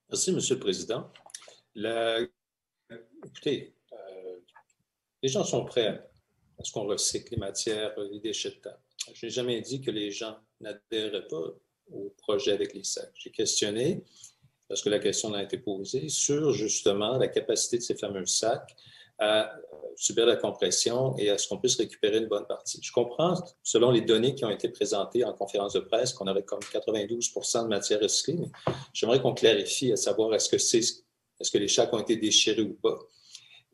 Merci, Monsieur le Président. La- Écoutez, les gens sont prêts à ce qu'on recycle les matières, les déchets de table. Je n'ai jamais dit que les gens n'adhéraient pas au projet avec les sacs. J'ai questionné, parce que la question a été posée, sur justement la capacité de ces fameux sacs à subir la compression et à ce qu'on puisse récupérer une bonne partie. Je comprends, selon les données qui ont été présentées en conférence de presse, qu'on aurait comme 92 de matière recyclée, mais j'aimerais qu'on clarifie à savoir est-ce que les sacs ont été déchirés ou pas.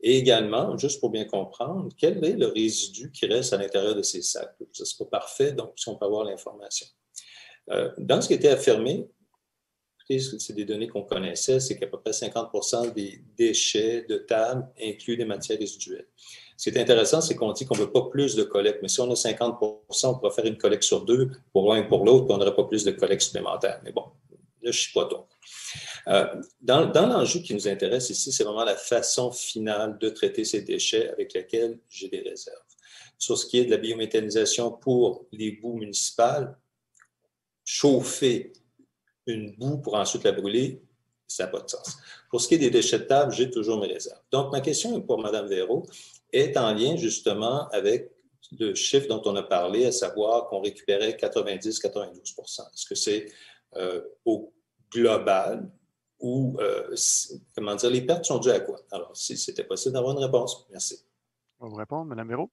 Et également, juste pour bien comprendre, quel est le résidu qui reste à l'intérieur de ces sacs? Ça, c'est pas parfait, donc si on peut avoir l'information. Dans ce qui était affirmé, c'est des données qu'on connaissait, c'est qu'à peu près 50 des déchets de table incluent des matières résiduelles. Ce qui est intéressant, c'est qu'on dit qu'on ne veut pas plus de collecte, mais si on a 50 on pourrait faire une collecte sur deux, pour l'un et pour l'autre, puis on n'aurait pas plus de collecte supplémentaire. Mais bon, là, je ne suis pas donc. Dans l'enjeu qui nous intéresse ici, c'est vraiment la façon finale de traiter ces déchets avec lesquels j'ai des réserves. Sur ce qui est de la biométhanisation pour les boues municipales, chauffer une boue pour ensuite la brûler, ça n'a pas de sens. Pour ce qui est des déchets de table, j'ai toujours mes réserves. Donc, ma question pour Mme Véro est en lien justement avec le chiffre dont on a parlé, à savoir qu'on récupérait 90-92 Est-ce que c'est au global ou, comment dire, les pertes sont dues à quoi? Alors, si c'était possible d'avoir une réponse. Merci. On va vous répondre, Mme Véro.